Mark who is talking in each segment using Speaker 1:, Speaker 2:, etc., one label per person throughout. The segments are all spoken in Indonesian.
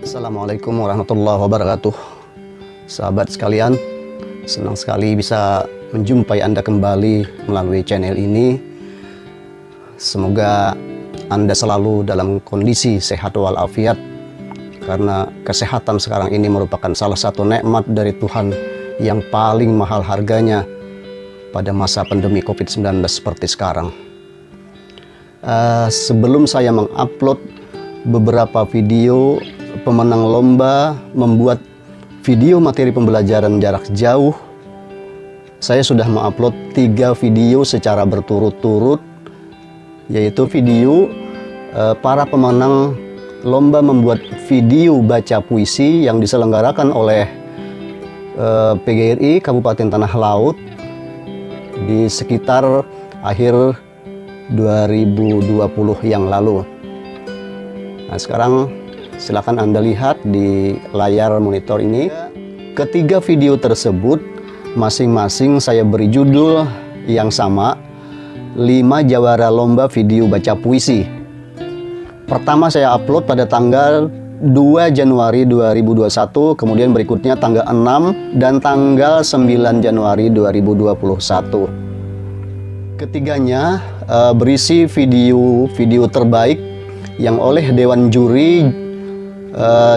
Speaker 1: Assalamualaikum warahmatullahi wabarakatuh. Sahabat sekalian, senang sekali bisa menjumpai Anda kembali melalui channel ini. Semoga Anda selalu dalam kondisi sehat walafiat, karena kesehatan sekarang ini merupakan salah satu nikmat dari Tuhan yang paling mahal harganya pada masa pandemi COVID-19 seperti sekarang. Sebelum saya mengupload beberapa video pemenang lomba membuat video materi pembelajaran jarak jauh, saya sudah mengupload 3 video secara berturut-turut, yaitu video para pemenang lomba membuat video baca puisi yang diselenggarakan oleh PGRI Kabupaten Tanah Laut di sekitar akhir 2020 yang lalu. Nah, sekarang silakan Anda lihat di layar monitor ini. Ketiga video tersebut masing-masing saya beri judul yang sama, 5 jawara lomba video baca puisi. Pertama saya upload pada tanggal 2 Januari 2021, kemudian berikutnya tanggal 6 dan tanggal 9 Januari 2021. Ketiganya berisi video terbaik yang oleh Dewan Juri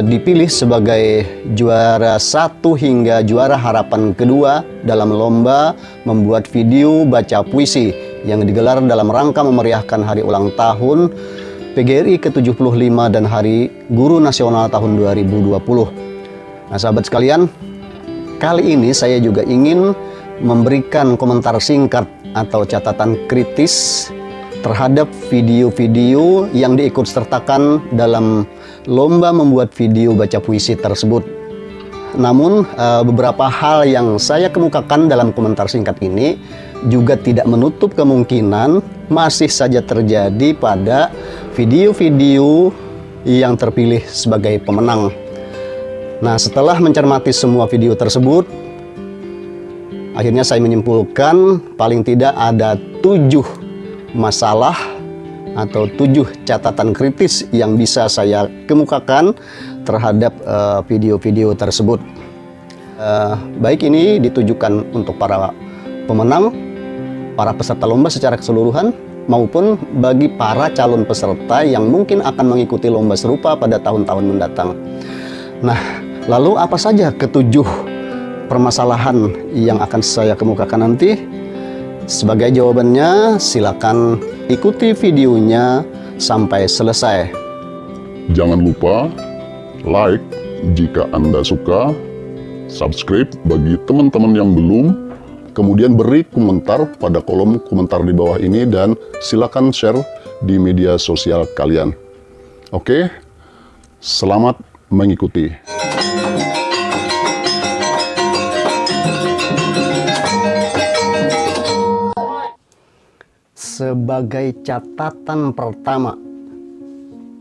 Speaker 1: dipilih sebagai juara 1 hingga juara harapan kedua dalam lomba membuat video baca puisi yang digelar dalam rangka memeriahkan hari ulang tahun PGRI ke-75 dan Hari Guru Nasional tahun 2020. Nah, sahabat sekalian, kali ini saya juga ingin memberikan komentar singkat atau catatan kritis terhadap video-video yang diikut sertakan dalam lomba membuat video baca puisi tersebut. Namun beberapa hal yang saya kemukakan dalam komentar singkat ini juga tidak menutup kemungkinan masih saja terjadi pada video-video yang terpilih sebagai pemenang. Nah, setelah mencermati semua video tersebut, akhirnya saya menyimpulkan paling tidak ada 7 masalah atau 7 catatan kritis yang bisa saya kemukakan terhadap video-video tersebut. Baik ini ditujukan untuk para pemenang, para peserta lomba secara keseluruhan, maupun bagi para calon peserta yang mungkin akan mengikuti lomba serupa pada tahun-tahun mendatang. Nah, lalu apa saja ke-7 permasalahan yang akan saya kemukakan nanti? Sebagai jawabannya, silakan ikuti videonya sampai selesai.
Speaker 2: Jangan lupa like jika Anda suka, subscribe bagi teman-teman yang belum, kemudian beri komentar pada kolom komentar di bawah ini, dan silakan share di media sosial kalian. Oke, selamat mengikuti.
Speaker 1: Sebagai catatan pertama,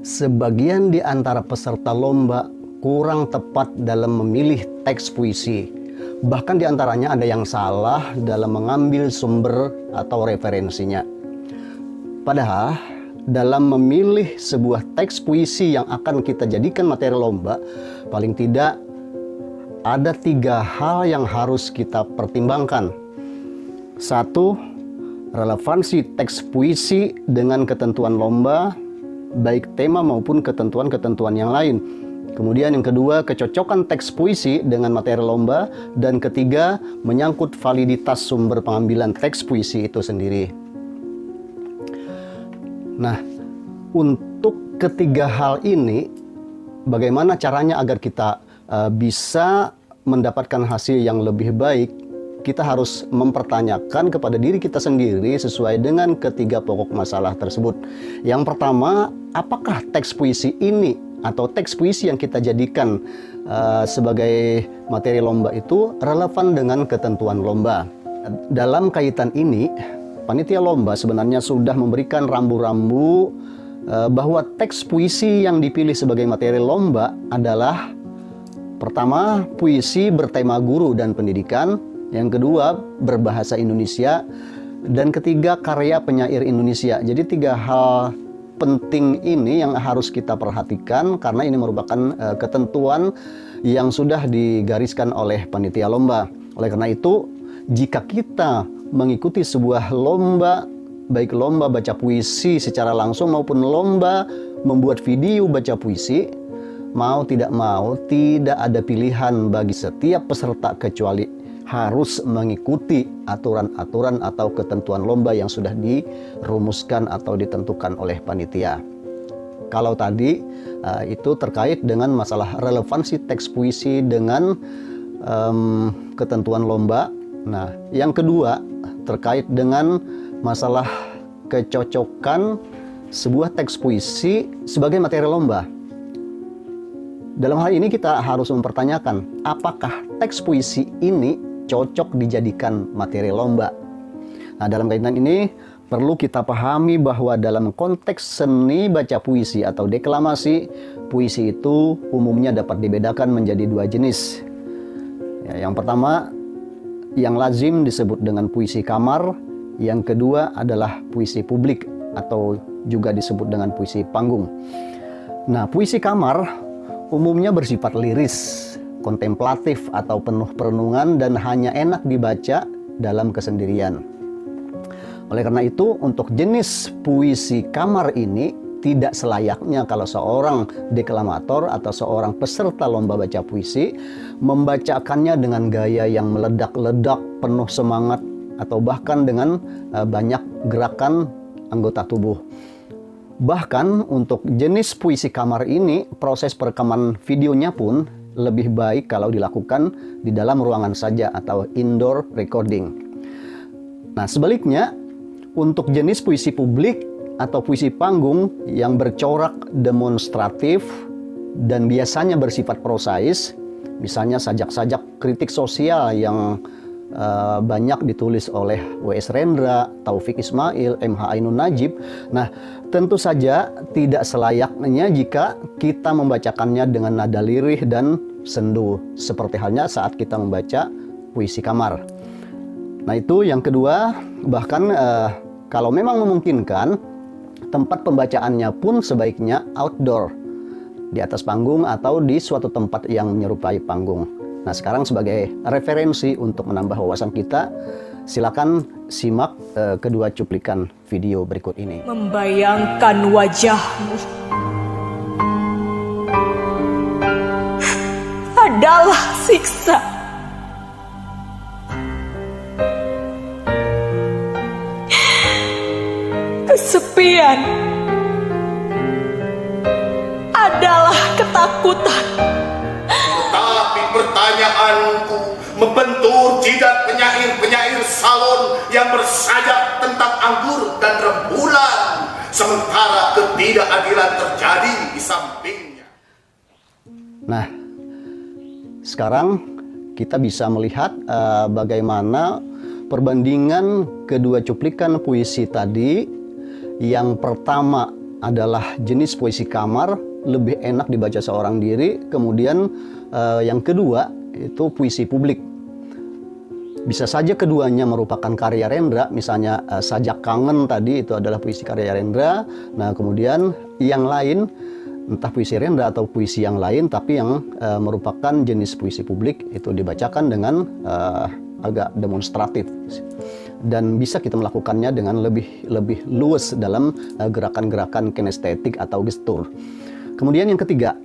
Speaker 1: sebagian di antara peserta lomba kurang tepat dalam memilih teks puisi. Bahkan di antaranya ada yang salah dalam mengambil sumber atau referensinya. Padahal dalam memilih sebuah teks puisi yang akan kita jadikan materi lomba, paling tidak ada 3 hal yang harus kita pertimbangkan. 1. Relevansi teks puisi dengan ketentuan lomba, baik tema maupun ketentuan-ketentuan yang lain. Kemudian yang kedua, kecocokan teks puisi dengan materi lomba. Dan ketiga, menyangkut validitas sumber pengambilan teks puisi itu sendiri. Nah, untuk ketiga hal ini, bagaimana caranya agar kita bisa mendapatkan hasil yang lebih baik? Kita harus mempertanyakan kepada diri kita sendiri sesuai dengan ketiga pokok masalah tersebut. Yang pertama, apakah teks puisi ini atau teks puisi yang kita jadikan sebagai materi lomba itu relevan dengan ketentuan lomba? Dalam kaitan ini, panitia lomba sebenarnya sudah memberikan rambu-rambu bahwa teks puisi yang dipilih sebagai materi lomba adalah: pertama, puisi bertema guru dan pendidikan; yang kedua, berbahasa Indonesia; dan ketiga, karya penyair Indonesia. Jadi 3 hal penting ini yang harus kita perhatikan karena ini merupakan ketentuan yang sudah digariskan oleh panitia lomba. Oleh karena itu, jika kita mengikuti sebuah lomba, baik lomba baca puisi secara langsung maupun lomba membuat video baca puisi, mau tidak mau tidak ada pilihan bagi setiap peserta kecuali harus mengikuti aturan-aturan atau ketentuan lomba yang sudah dirumuskan atau ditentukan oleh panitia. Kalau tadi itu terkait dengan masalah relevansi teks puisi dengan ketentuan lomba. Nah, yang kedua terkait dengan masalah kecocokan sebuah teks puisi sebagai materi lomba. Dalam hal ini kita harus mempertanyakan apakah teks puisi ini cocok dijadikan materi lomba. Nah, dalam kaitan ini perlu kita pahami bahwa dalam konteks seni baca puisi atau deklamasi, puisi itu umumnya dapat dibedakan menjadi dua jenis. Ya, yang pertama, yang lazim disebut dengan puisi kamar. Yang kedua adalah puisi publik atau juga disebut dengan puisi panggung. Nah, puisi kamar umumnya bersifat liris, kontemplatif atau penuh perenungan dan hanya enak dibaca dalam kesendirian. Oleh karena itu, untuk jenis puisi kamar ini tidak selayaknya kalau seorang deklamator atau seorang peserta lomba baca puisi membacakannya dengan gaya yang meledak-ledak, penuh semangat, atau bahkan dengan banyak gerakan anggota tubuh. Bahkan untuk jenis puisi kamar ini, proses perekaman videonya pun lebih baik kalau dilakukan di dalam ruangan saja atau indoor recording. Nah, sebaliknya untuk jenis puisi publik atau puisi panggung yang bercorak demonstratif dan biasanya bersifat prosais, misalnya sajak-sajak kritik sosial yang banyak ditulis oleh W.S. Rendra, Taufik Ismail, M.H. Ainun Najib. Nah, tentu saja tidak selayaknya jika kita membacakannya dengan nada lirih dan sendu, seperti halnya saat kita membaca puisi kamar. Nah, itu yang kedua. Bahkan kalau memang memungkinkan, tempat pembacaannya pun sebaiknya outdoor, di atas panggung atau di suatu tempat yang menyerupai panggung. Nah, sekarang sebagai referensi untuk menambah wawasan kita, silakan simak kedua cuplikan video berikut ini.
Speaker 3: Membayangkan wajahmu adalah siksa. Kesepian adalah ketakutan.
Speaker 4: Tapi pertanyaanku membentur jidat penyair-penyair salon yang bersajak tentang anggur dan rembulan, sementara ketidakadilan terjadi di sampingnya.
Speaker 1: Nah, sekarang kita bisa melihat bagaimana perbandingan kedua cuplikan puisi tadi. Yang pertama adalah jenis puisi kamar, lebih enak dibaca seorang diri. Kemudian yang kedua itu puisi publik. Bisa saja keduanya merupakan karya Rendra, misalnya Sajak Kangen tadi itu adalah puisi karya Rendra. Nah, kemudian yang lain entah puisi Rendra atau puisi yang lain tapi yang merupakan jenis puisi publik itu dibacakan dengan agak demonstratif. Dan bisa kita melakukannya dengan lebih luas dalam gerakan-gerakan kinestetik atau gestur. Kemudian yang ketiga,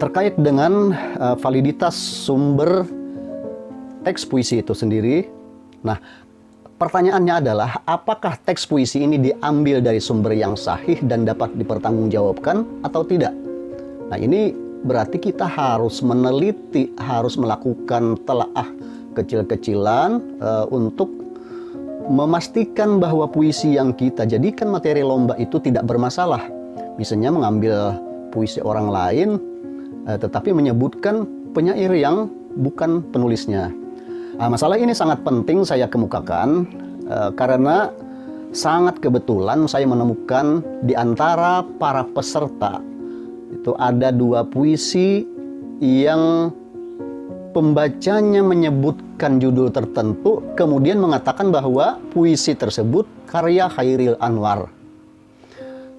Speaker 1: terkait dengan validitas sumber teks puisi itu sendiri. Nah, pertanyaannya adalah apakah teks puisi ini diambil dari sumber yang sahih dan dapat dipertanggungjawabkan atau tidak? Nah, ini berarti kita harus meneliti, harus melakukan telaah kecil-kecilan untuk memastikan bahwa puisi yang kita jadikan materi lomba itu tidak bermasalah. Misalnya mengambil puisi orang lain tetapi menyebutkan penyair yang bukan penulisnya. Masalah ini sangat penting saya kemukakan karena sangat kebetulan saya menemukan di antara para peserta itu ada dua puisi yang pembacanya menyebutkan judul tertentu, kemudian mengatakan bahwa puisi tersebut karya Khairil Anwar.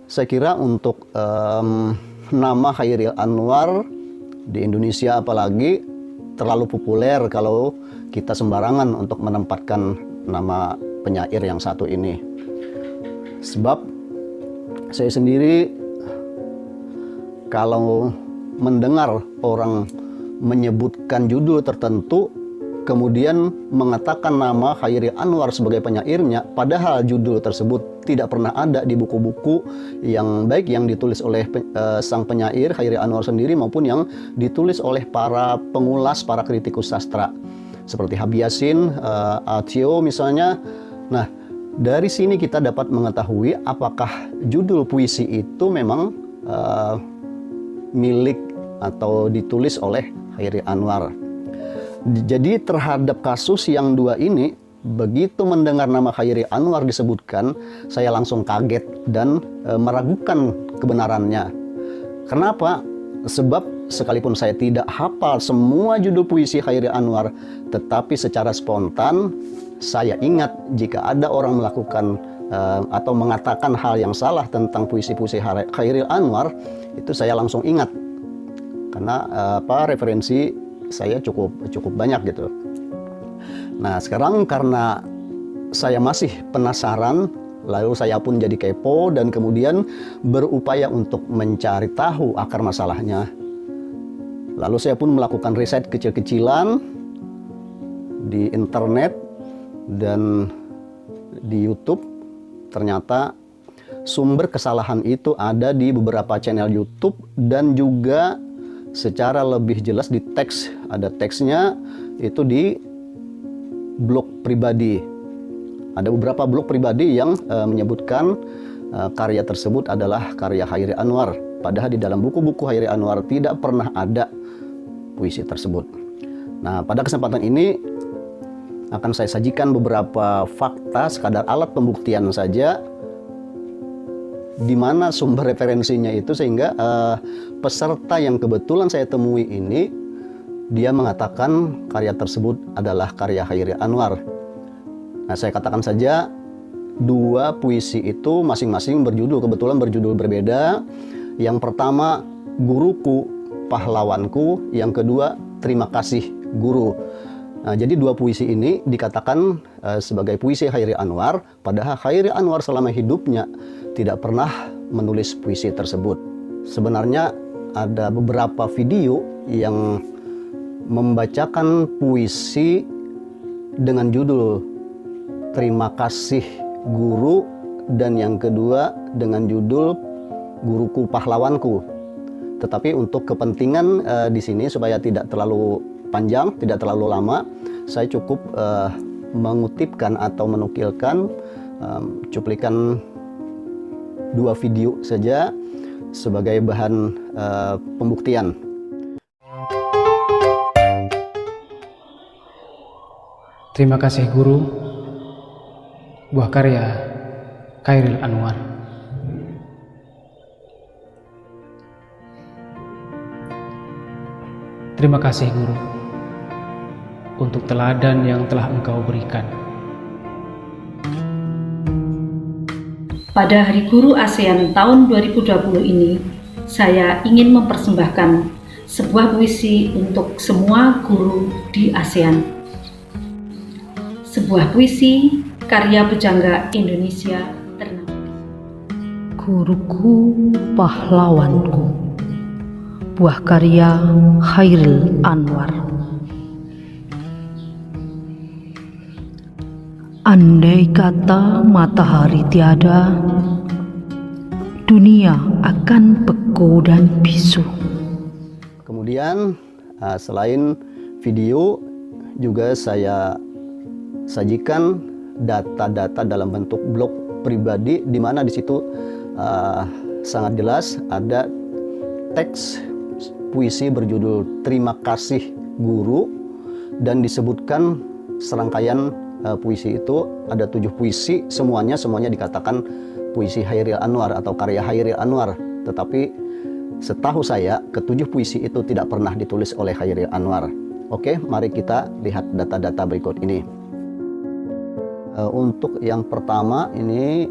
Speaker 1: Saya kira untuk nama Chairil Anwar di Indonesia apalagi terlalu populer kalau kita sembarangan untuk menempatkan nama penyair yang satu ini. Sebab saya sendiri kalau mendengar orang menyebutkan judul tertentu kemudian mengatakan nama Chairil Anwar sebagai penyairnya, padahal judul tersebut tidak pernah ada di buku-buku yang baik yang ditulis oleh sang penyair Chairil Anwar sendiri maupun yang ditulis oleh para pengulas, para kritikus sastra seperti Habib Yasin, Athio misalnya. Nah, dari sini kita dapat mengetahui apakah judul puisi itu memang milik atau ditulis oleh Chairil Anwar. Jadi terhadap kasus yang dua ini, begitu mendengar nama Chairil Anwar disebutkan, saya langsung kaget dan meragukan kebenarannya. Kenapa? Sebab sekalipun saya tidak hafal semua judul puisi Chairil Anwar, tetapi secara spontan saya ingat jika ada orang melakukan atau mengatakan hal yang salah tentang puisi-puisi Chairil Anwar, itu saya langsung ingat. Karena referensi saya cukup banyak gitu. Nah, sekarang karena saya masih penasaran, lalu saya pun jadi kepo dan kemudian berupaya untuk mencari tahu akar masalahnya. Lalu saya pun melakukan riset kecil-kecilan di internet dan di YouTube. Ternyata sumber kesalahan itu ada di beberapa channel YouTube dan juga secara lebih jelas di teks, ada teksnya itu di blog pribadi. Ada beberapa blog pribadi yang menyebutkan karya tersebut adalah karya Chairil Anwar, padahal di dalam buku-buku Chairil Anwar tidak pernah ada puisi tersebut. Nah, pada kesempatan ini akan saya sajikan beberapa fakta sekadar alat pembuktian saja di mana sumber referensinya itu, sehingga peserta yang kebetulan saya temui ini dia mengatakan karya tersebut adalah karya Chairil Anwar. Nah, saya katakan saja dua puisi itu masing-masing kebetulan berjudul berbeda. Yang pertama Guruku Pahlawanku, yang kedua Terima Kasih Guru. Nah, jadi dua puisi ini dikatakan sebagai puisi Chairil Anwar, padahal Chairil Anwar selama hidupnya tidak pernah menulis puisi tersebut. Sebenarnya ada beberapa video yang membacakan puisi dengan judul Terima Kasih Guru dan yang kedua dengan judul Guruku Pahlawanku. Tetapi untuk kepentingan di sini supaya tidak terlalu panjang, tidak terlalu lama, saya cukup mengutipkan atau menukilkan cuplikan dua video saja sebagai bahan pembuktian.
Speaker 5: Terima Kasih Guru, buah karya Chairil Anwar. Terima kasih Guru untuk teladan yang telah Engkau berikan.
Speaker 6: Pada Hari Guru ASEAN tahun 2020 ini, saya ingin mempersembahkan sebuah puisi untuk semua guru di ASEAN. Sebuah puisi karya pujangga Indonesia ternama.
Speaker 7: Guruku Pahlawanku, buah karya Chairil Anwar. Andai kata matahari tiada, dunia akan beku dan bisu.
Speaker 1: Kemudian selain video juga saya sajikan data-data dalam bentuk blog pribadi, di mana di situ sangat jelas ada teks puisi berjudul Terima Kasih Guru, dan disebutkan serangkaian puisi itu ada 7 puisi, semuanya dikatakan puisi Chairil Anwar atau karya Chairil Anwar. Tetapi setahu saya ke-7 puisi itu tidak pernah ditulis oleh Chairil Anwar. Oke, mari kita lihat data-data berikut ini. Untuk yang pertama ini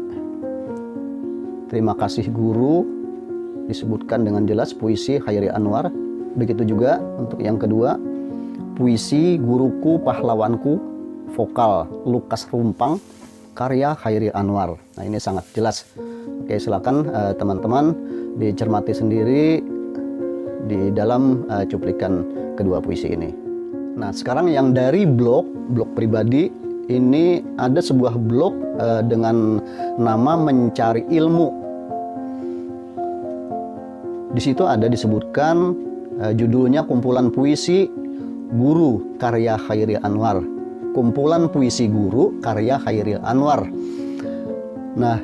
Speaker 1: Terima kasih guru disebutkan dengan jelas puisi Khairi Anwar. Begitu juga untuk yang kedua, puisi Guruku Pahlawanku, vokal Lukas Rumpang, karya Khairi Anwar. Nah, ini sangat jelas. Oke, silakan teman-teman dicermati sendiri di dalam cuplikan kedua puisi ini. Nah, sekarang yang dari blog pribadi, ini ada sebuah blog dengan nama Mencari Ilmu. Di situ ada disebutkan judulnya kumpulan puisi Guru karya Khairi Anwar. Kumpulan puisi Guru karya Khairi Anwar. Nah,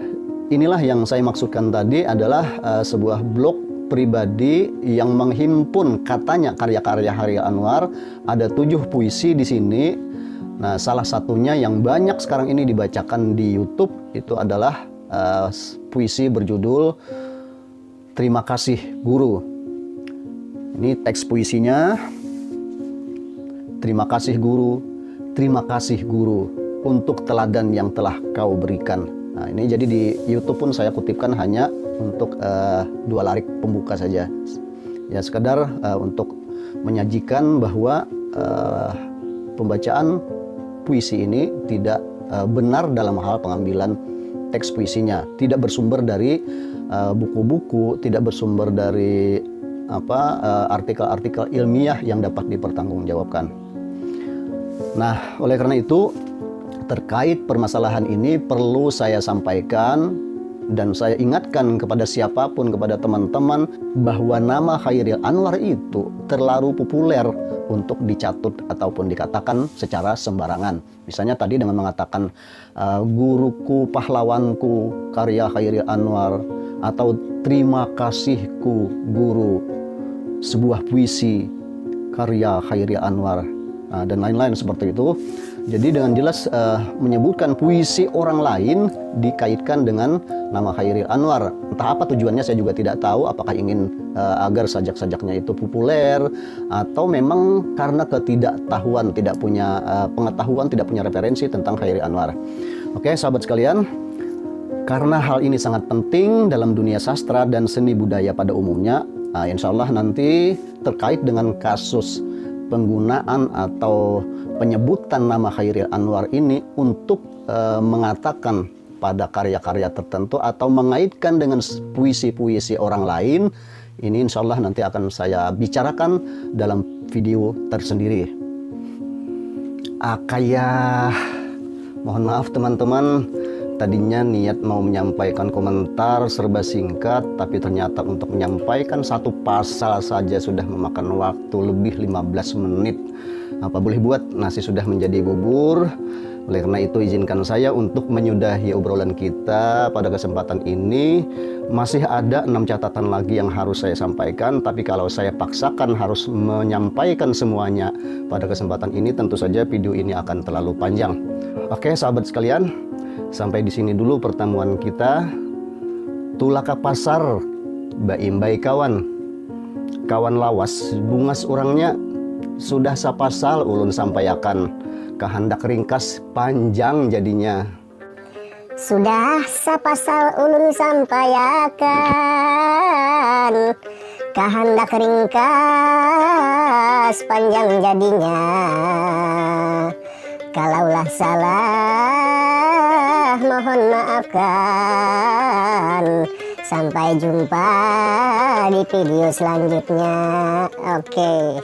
Speaker 1: inilah yang saya maksudkan tadi adalah sebuah blog pribadi yang menghimpun katanya karya-karya Khairi Anwar. Ada 7 puisi di sini. Nah, salah satunya yang banyak sekarang ini dibacakan di YouTube itu adalah puisi berjudul Terima Kasih Guru. Ini teks puisinya. Terima kasih guru, terima kasih guru untuk teladan yang telah kau berikan. Nah, ini jadi di YouTube pun saya kutipkan hanya untuk 2 larik pembuka saja. Ya, sekedar untuk menyajikan bahwa pembacaan puisi ini tidak benar dalam hal pengambilan teks puisinya, tidak bersumber dari buku-buku, tidak bersumber dari artikel-artikel ilmiah yang dapat dipertanggungjawabkan. Nah, oleh karena itu terkait permasalahan ini perlu saya sampaikan dan saya ingatkan kepada siapapun, kepada teman-teman, bahwa nama Khairi Anwar itu terlalu populer untuk dicatut ataupun dikatakan secara sembarangan. Misalnya tadi dengan mengatakan guruku pahlawanku karya Khairi Anwar, atau terima kasihku guru, sebuah puisi karya Khairi Anwar, dan lain-lain seperti itu. Jadi dengan jelas menyebutkan puisi orang lain dikaitkan dengan nama Khairi Anwar. Entah apa tujuannya saya juga tidak tahu, apakah ingin agar sajak-sajaknya itu populer, atau memang karena ketidaktahuan, tidak punya pengetahuan, tidak punya referensi tentang Khairi Anwar. Oke, sahabat sekalian, karena hal ini sangat penting dalam dunia sastra dan seni budaya pada umumnya, insya Allah nanti terkait dengan kasus penggunaan atau penyebutan nama Khairi Anwar ini untuk mengatakan pada karya-karya tertentu atau mengaitkan dengan puisi-puisi orang lain, ini insya Allah nanti akan saya bicarakan dalam video tersendiri. Mohon maaf teman-teman, tadinya niat mau menyampaikan komentar serba singkat, tapi ternyata untuk menyampaikan satu pasal saja sudah memakan waktu lebih 15 menit. Apa boleh buat, nasi sudah menjadi bubur. Oleh karena itu izinkan saya untuk menyudahi obrolan kita pada kesempatan ini. Masih ada 6 catatan lagi yang harus saya sampaikan, tapi kalau saya paksakan harus menyampaikan semuanya pada kesempatan ini, tentu saja video ini akan terlalu panjang. Oke sahabat sekalian, sampai di sini dulu pertemuan kita. Tulaka pasar, baimbai kawan, kawan lawas, bungas orangnya, sudah sapasal ulun sampaikan, kehendak ringkas panjang jadinya.
Speaker 8: Sudah sapasal ulun sampaikan, kehendak ringkas panjang jadinya. Kalaulah salah mohon maafkan. Sampai jumpa di video selanjutnya. Oke.